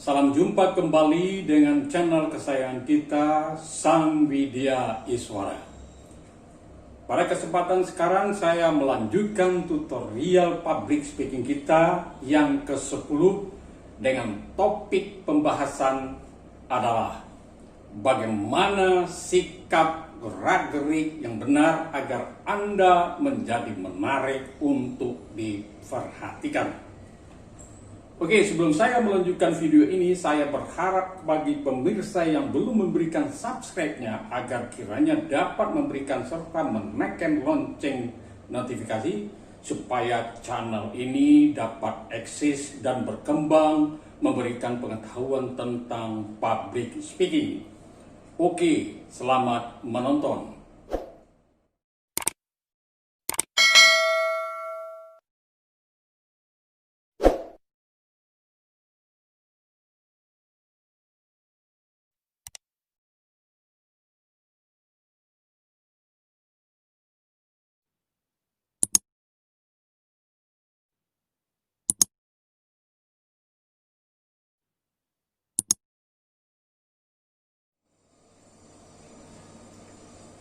Salam jumpa kembali dengan channel kesayangan kita, Sang Widya Iswara. Pada kesempatan sekarang saya melanjutkan tutorial public speaking kita yang ke-10 dengan topik pembahasan adalah bagaimana sikap gerak-gerik yang benar agar Anda menjadi menarik untuk diperhatikan. Oke, sebelum saya melanjutkan video ini, saya berharap bagi pemirsa yang belum memberikan subscribe-nya agar kiranya dapat memberikan serta menekan lonceng notifikasi supaya channel ini dapat eksis dan berkembang memberikan pengetahuan tentang public speaking. Oke, selamat menonton.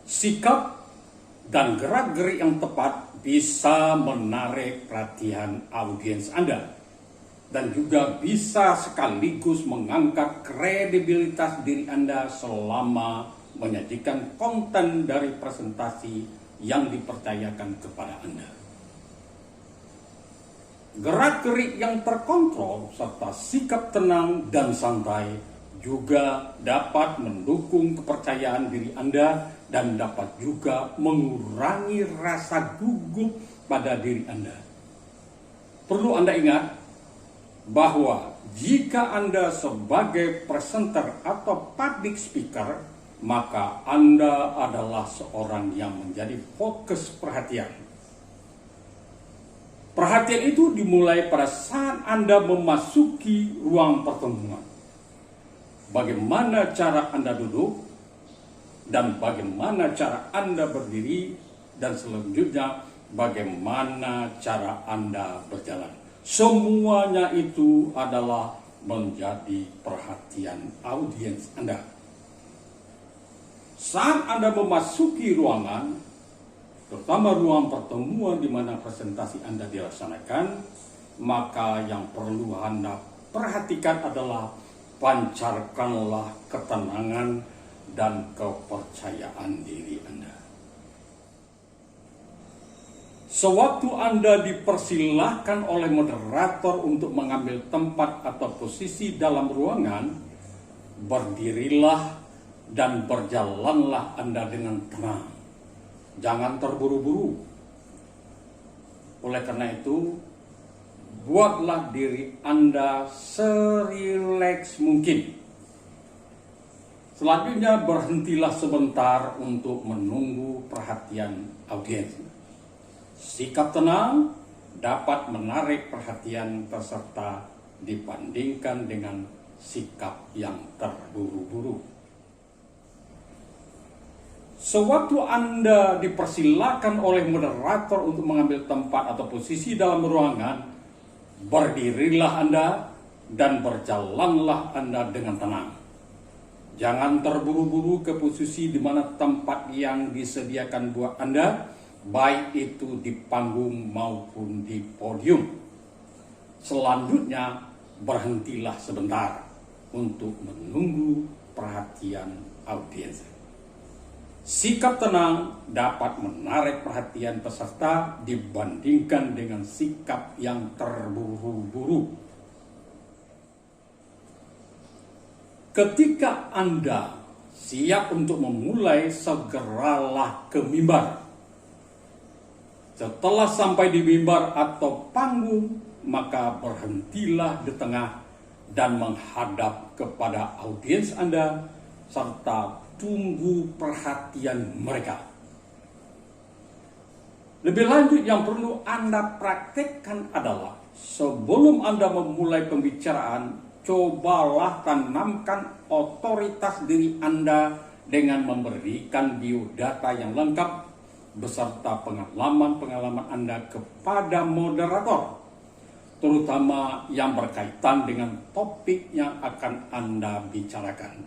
Sikap dan gerak-gerik yang tepat bisa menarik perhatian audiens Anda dan juga bisa sekaligus mengangkat kredibilitas diri Anda selama menyajikan konten dari presentasi yang dipercayakan kepada Anda. Gerak-gerik yang terkontrol serta sikap tenang dan santai juga dapat mendukung kepercayaan diri Anda dan dapat juga mengurangi rasa gugup pada diri Anda. Perlu Anda ingat bahwa jika Anda sebagai presenter atau public speaker, maka Anda adalah seorang yang menjadi fokus perhatian. Perhatian itu dimulai pada saat Anda memasuki ruang pertemuan. Bagaimana cara Anda duduk, dan bagaimana cara Anda berdiri, dan selanjutnya bagaimana cara Anda berjalan. Semuanya itu adalah menjadi perhatian audiens Anda. Saat Anda memasuki ruangan, terutama ruang pertemuan di mana presentasi Anda dilaksanakan, maka yang perlu Anda perhatikan adalah pancarkanlah ketenangan dan kepercayaan diri Anda. Sewaktu Anda dipersilahkan oleh moderator untuk mengambil tempat atau posisi dalam ruangan, berdirilah dan berjalanlah Anda dengan tenang. Jangan terburu-buru. Oleh karena itu, buatlah diri Anda serileks mungkin. Selanjutnya berhentilah sebentar untuk menunggu perhatian audiens. Sikap tenang dapat menarik perhatian peserta dibandingkan dengan sikap yang terburu-buru. Sewaktu Anda dipersilakan oleh moderator untuk mengambil tempat atau posisi dalam ruangan, berdirilah Anda dan berjalanlah Anda dengan tenang. Jangan terburu-buru ke posisi di mana tempat yang disediakan buat Anda, baik itu di panggung maupun di podium. Selanjutnya, berhentilah sebentar untuk menunggu perhatian audiens. Sikap tenang dapat menarik perhatian peserta dibandingkan dengan sikap yang terburu-buru. Ketika Anda siap untuk memulai, segeralah ke mimbar. Setelah sampai di mimbar atau panggung, maka berhentilah di tengah dan menghadap kepada audiens Anda serta tunggu perhatian mereka. Lebih lanjut yang perlu Anda praktekkan adalah sebelum Anda memulai pembicaraan, cobalah tanamkan otoritas diri Anda dengan memberikan biodata yang lengkap beserta pengalaman-pengalaman Anda kepada moderator. terutama yang berkaitan dengan topik yang akan Anda bicarakan.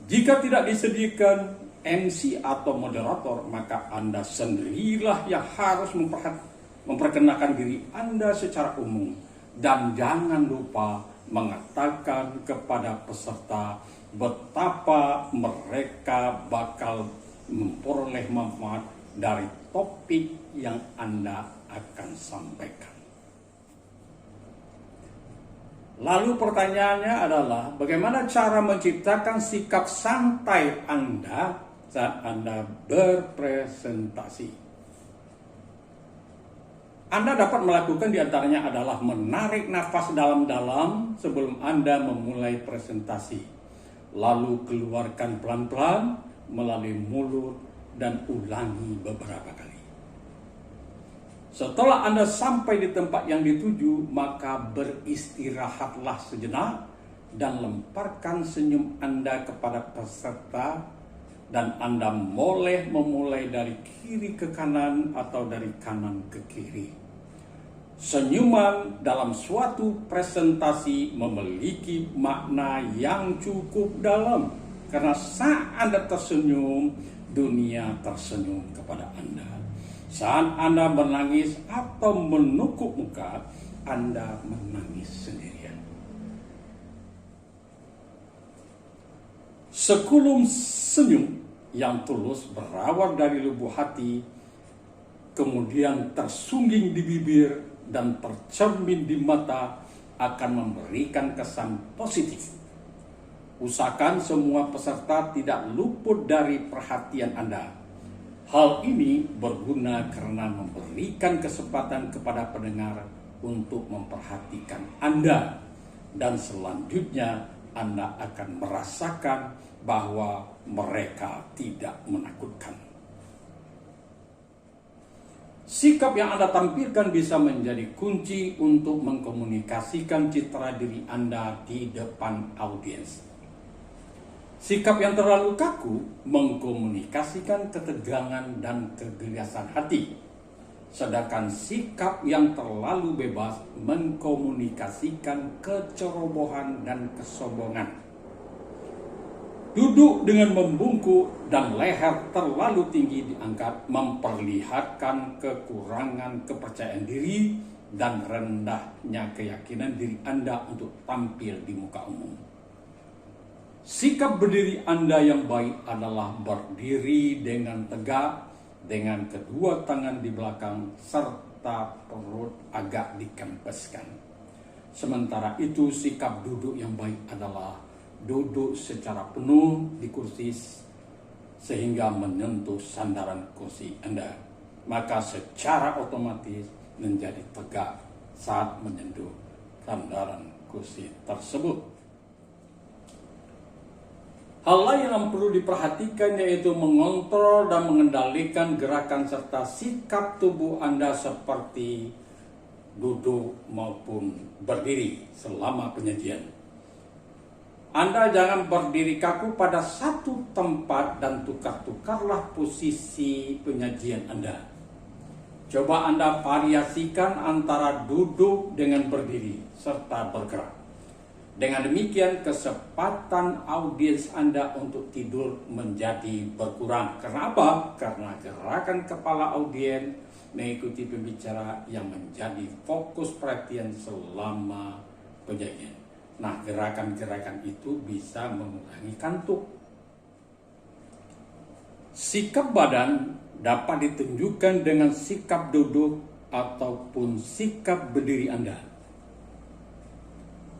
Jika tidak disediakan MC atau moderator, maka Anda sendirilah yang harus memperkenalkan diri Anda secara umum. Dan jangan lupa mengatakan kepada peserta betapa mereka bakal memperoleh manfaat dari topik yang Anda akan sampaikan. Lalu pertanyaannya adalah bagaimana cara menciptakan sikap santai Anda saat Anda berpresentasi? Anda dapat melakukan diantaranya adalah menarik nafas dalam-dalam sebelum Anda memulai presentasi. Lalu keluarkan pelan-pelan melalui mulut dan ulangi beberapa kali. Setelah Anda sampai di tempat yang dituju, maka beristirahatlah sejenak dan lemparkan senyum Anda kepada peserta, dan Anda boleh memulai dari kiri ke kanan atau dari kanan ke kiri. Senyuman dalam suatu presentasi memiliki makna yang cukup dalam, karena saat Anda tersenyum, dunia tersenyum kepada Anda. Saat Anda menangis atau menukuk muka, Anda menangis sendirian. Sekulum senyum yang tulus berawal dari lubuk hati, kemudian tersungging di bibir dan tercermin di mata, akan memberikan kesan positif. Usahakan semua peserta tidak luput dari perhatian Anda. Hal ini berguna karena memberikan kesempatan kepada pendengar untuk memperhatikan Anda, dan selanjutnya Anda akan merasakan bahwa mereka tidak menakutkan. Sikap yang Anda tampilkan bisa menjadi kunci untuk mengkomunikasikan citra diri Anda di depan audiens. Sikap yang terlalu kaku mengkomunikasikan ketegangan dan kegelisahan hati, sedangkan sikap yang terlalu bebas mengkomunikasikan kecerobohan dan kesombongan. Duduk dengan membungkuk dan leher terlalu tinggi diangkat memperlihatkan kekurangan kepercayaan diri dan rendahnya keyakinan diri Anda untuk tampil di muka umum. Sikap berdiri Anda yang baik adalah berdiri dengan tegak, dengan kedua tangan di belakang, serta perut agak dikempeskan. Sementara itu, sikap duduk yang baik adalah duduk secara penuh di kursi sehingga menyentuh sandaran kursi Anda. Maka secara otomatis menjadi tegak saat menyentuh sandaran kursi tersebut. Hal lain yang perlu diperhatikan yaitu mengontrol dan mengendalikan gerakan serta sikap tubuh Anda seperti duduk maupun berdiri selama penyajian. Anda jangan berdiri kaku pada satu tempat dan tukar-tukarlah posisi penyajian Anda. Coba Anda variasikan antara duduk dengan berdiri serta bergerak. Dengan demikian, kesempatan audiens Anda untuk tidur menjadi berkurang. Kenapa? Karena gerakan kepala audiens mengikuti pembicara yang menjadi fokus perhatian selama penyajian. Nah, gerakan-gerakan itu bisa mengurangi kantuk. Sikap badan dapat ditunjukkan dengan sikap duduk ataupun sikap berdiri Anda.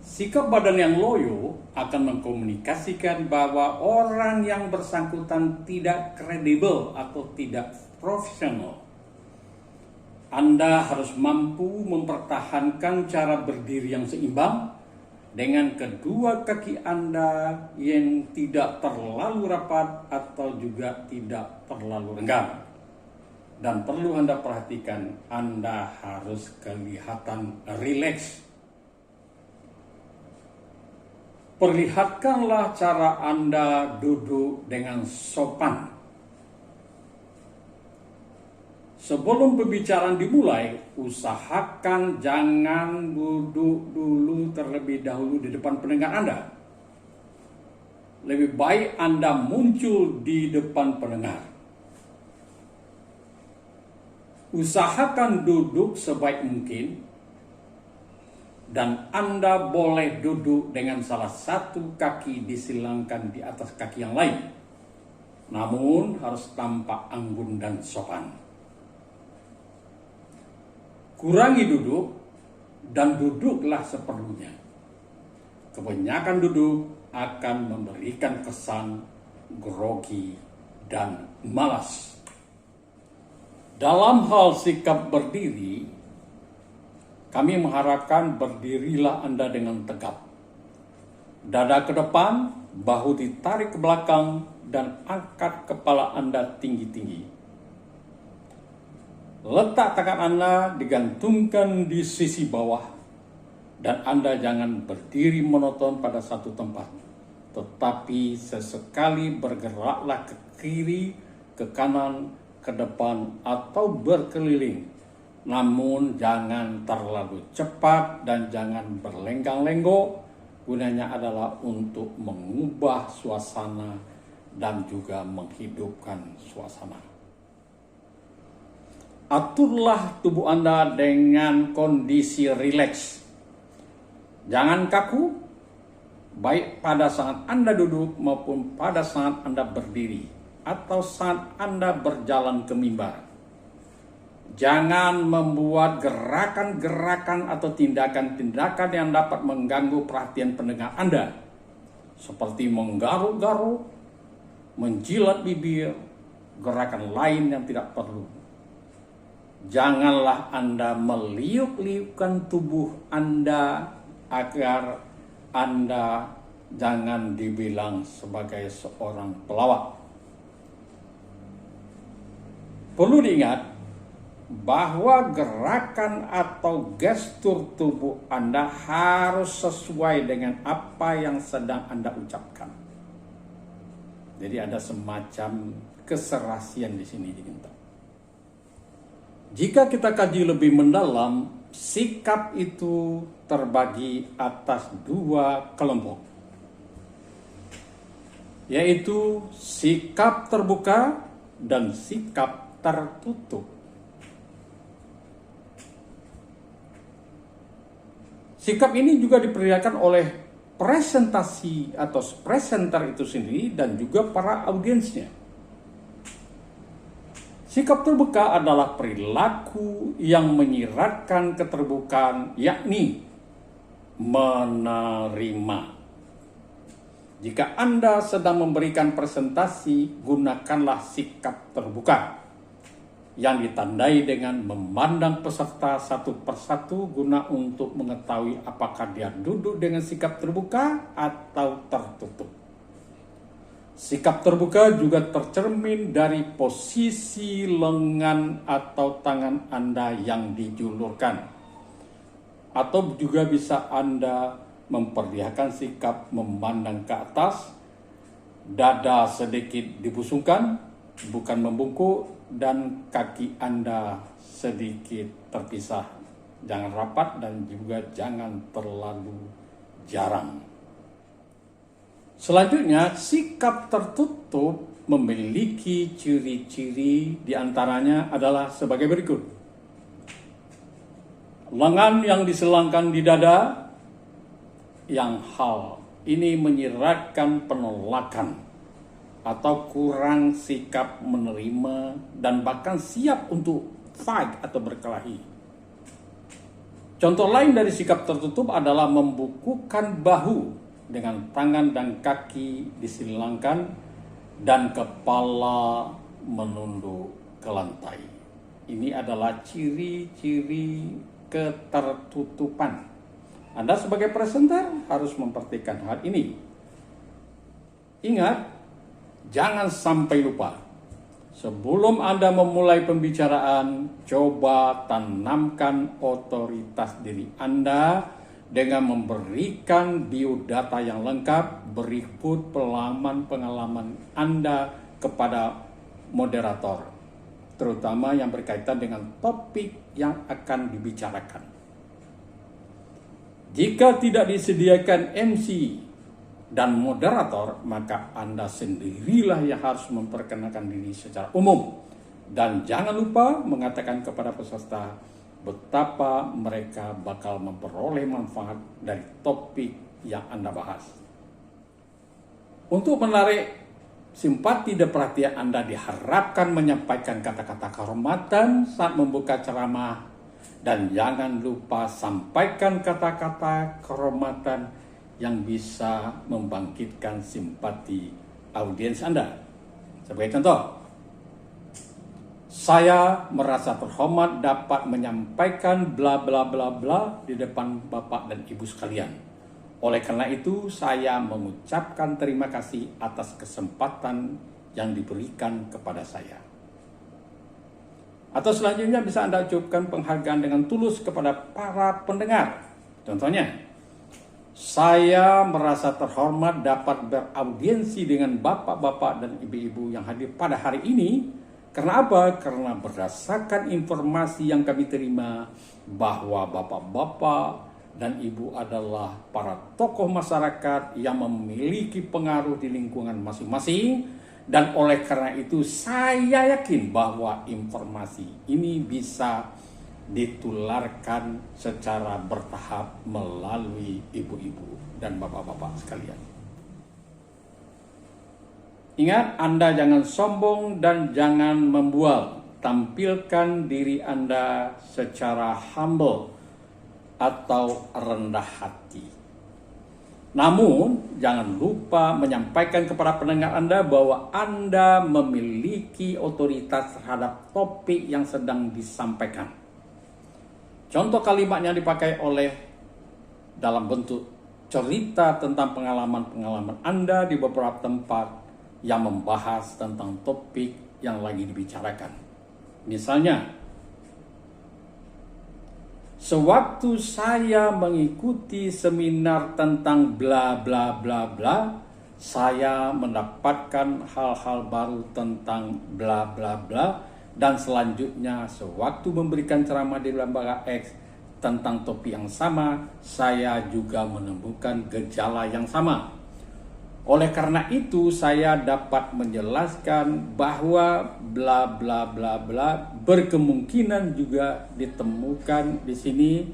Sikap badan yang loyo akan mengkomunikasikan bahwa orang yang bersangkutan tidak kredibel atau tidak profesional. Anda harus mampu mempertahankan cara berdiri yang seimbang dengan kedua kaki Anda yang tidak terlalu rapat atau juga tidak terlalu renggang. Dan perlu Anda perhatikan, Anda harus kelihatan rileks. Perlihatkanlah cara Anda duduk dengan sopan. Sebelum pembicaraan dimulai, usahakan jangan duduk dulu terlebih dahulu di depan pendengar Anda. Lebih baik Anda muncul di depan pendengar. Usahakan duduk sebaik mungkin, dan Anda boleh duduk dengan salah satu kaki disilangkan di atas kaki yang lain. Namun harus tampak anggun dan sopan. Kurangi duduk dan duduklah seperlunya. Kebanyakan duduk akan memberikan kesan grogi dan malas. Dalam hal sikap berdiri, kami mengharapkan berdirilah Anda dengan tegap. Dada ke depan, bahu ditarik ke belakang, dan angkat kepala Anda tinggi-tinggi. Letak tangan Anda digantungkan di sisi bawah, dan Anda jangan berdiri monoton pada satu tempat, tetapi sesekali bergeraklah ke kiri, ke kanan, ke depan, atau berkeliling. Namun jangan terlalu cepat dan jangan berlenggang-lenggok. Gunanya adalah untuk mengubah suasana dan juga menghidupkan suasana. Aturlah tubuh Anda dengan kondisi rileks. Jangan kaku, baik pada saat Anda duduk maupun pada saat Anda berdiri atau saat Anda berjalan ke mimbar. Jangan membuat gerakan-gerakan atau tindakan-tindakan yang dapat mengganggu perhatian pendengar Anda, seperti menggaruk-garuk, menjilat bibir, gerakan lain yang tidak perlu. Janganlah Anda meliuk-liukkan tubuh Anda agar Anda jangan dibilang sebagai seorang pelawak. Perlu diingat bahwa gerakan atau gestur tubuh Anda harus sesuai dengan apa yang sedang Anda ucapkan. Jadi ada semacam keserasian di sini diminta. Jika kita kaji lebih mendalam, sikap itu terbagi atas dua kelompok, yaitu sikap terbuka dan sikap tertutup. Sikap ini juga diperlihatkan oleh presentasi atau presenter itu sendiri dan juga para audiensnya. Sikap terbuka adalah perilaku yang menyiratkan keterbukaan, yakni menerima. Jika Anda sedang memberikan presentasi, gunakanlah sikap terbuka yang ditandai dengan memandang peserta satu persatu guna untuk mengetahui apakah dia duduk dengan sikap terbuka atau tertutup. Sikap terbuka juga tercermin dari posisi lengan atau tangan Anda yang dijulurkan. Atau juga bisa Anda memperlihatkan sikap memandang ke atas, dada sedikit dibusungkan, bukan membungkuk, dan kaki Anda sedikit terpisah. Jangan rapat dan juga jangan terlalu jarang. Selanjutnya, sikap tertutup memiliki ciri-ciri, diantaranya adalah sebagai berikut. Lengan yang diselangkan di dada, yang hal ini menyiratkan penolakan atau kurang sikap menerima dan bahkan siap untuk fight atau berkelahi. Contoh lain dari sikap tertutup adalah membukukan bahu dengan tangan dan kaki disilangkan dan kepala menunduk ke lantai. Ini adalah ciri-ciri ketertutupan. Anda sebagai presenter harus memperhatikan hal ini. Ingat, jangan sampai lupa. Sebelum Anda memulai pembicaraan, coba tanamkan otoritas diri Anda dengan memberikan biodata yang lengkap berikut pengalaman Anda kepada moderator. terutama yang berkaitan dengan topik yang akan dibicarakan. Jika tidak disediakan MC dan moderator, maka Anda sendirilah yang harus memperkenalkan diri secara umum. Dan jangan lupa mengatakan kepada peserta betapa mereka bakal memperoleh manfaat dari topik yang Anda bahas. Untuk menarik simpati dan perhatian Anda, diharapkan menyampaikan kata-kata kehormatan saat membuka ceramah. Dan jangan lupa sampaikan kata-kata kehormatan yang bisa membangkitkan simpati audiens Anda. Sebagai contoh, saya merasa terhormat dapat menyampaikan bla bla bla bla di depan Bapak dan Ibu sekalian. Oleh karena itu, saya mengucapkan terima kasih atas kesempatan yang diberikan kepada saya. Atau selanjutnya bisa Anda ucapkan penghargaan dengan tulus kepada para pendengar. Contohnya, saya merasa terhormat dapat beraudiensi dengan bapak-bapak dan ibu-ibu yang hadir pada hari ini. Karena apa? Karena berdasarkan informasi yang kami terima bahwa bapak-bapak dan ibu adalah para tokoh masyarakat yang memiliki pengaruh di lingkungan masing-masing. Dan oleh karena itu saya yakin bahwa informasi ini bisa ditularkan secara bertahap melalui ibu-ibu dan bapak-bapak sekalian. Ingat, Anda jangan sombong dan jangan membual. Tampilkan diri Anda secara humble atau rendah hati. Namun, jangan lupa menyampaikan kepada pendengar Anda bahwa Anda memiliki otoritas terhadap topik yang sedang disampaikan. Contoh kalimat yang dipakai oleh dalam bentuk cerita tentang pengalaman-pengalaman Anda di beberapa tempat yang membahas tentang topik yang lagi dibicarakan. Misalnya, sewaktu saya mengikuti seminar tentang bla bla bla bla, saya mendapatkan hal-hal baru tentang bla bla bla, dan selanjutnya sewaktu memberikan ceramah di lembaga X tentang topik yang sama, saya juga menemukan gejala yang sama. Oleh karena itu, saya dapat menjelaskan bahwa bla bla bla bla berkemungkinan juga ditemukan di sini.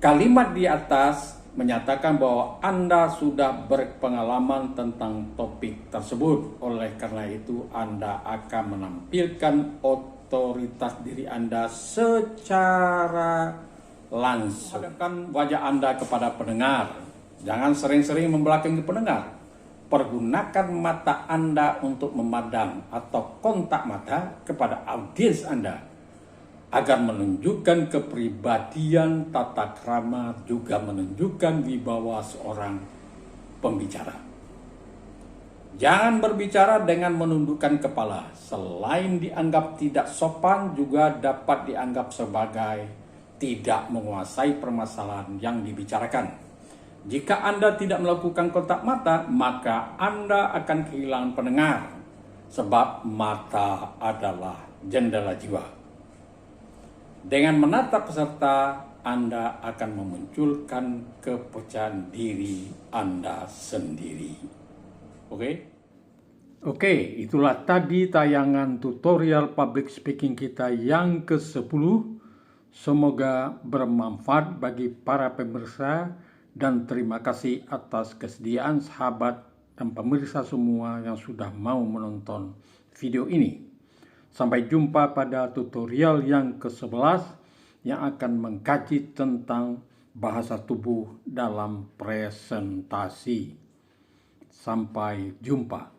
Kalimat di atas menyatakan bahwa Anda sudah berpengalaman tentang topik tersebut. Oleh karena itu, Anda akan menampilkan otoritas diri Anda secara langsung. Hadapkan wajah Anda kepada pendengar. Jangan sering-sering membelakangi pendengar. Pergunakan mata Anda untuk memandang atau kontak mata kepada audiens Anda agar menunjukkan kepribadian, tata krama, juga menunjukkan wibawa seorang pembicara. Jangan berbicara dengan menundukkan kepala. Selain dianggap tidak sopan, juga dapat dianggap sebagai tidak menguasai permasalahan yang dibicarakan. Jika Anda tidak melakukan kontak mata, maka Anda akan kehilangan pendengar, sebab mata adalah jendela jiwa. Dengan menatap peserta, Anda akan memunculkan kepercayaan diri Anda sendiri. Oke, itulah tadi tayangan tutorial public speaking kita yang ke-10. Semoga bermanfaat bagi para pemirsa. Dan terima kasih atas kesediaan sahabat dan pemirsa semua yang sudah mau menonton video ini. Sampai jumpa pada tutorial yang ke-11 yang akan mengkaji tentang bahasa tubuh dalam presentasi. Sampai jumpa.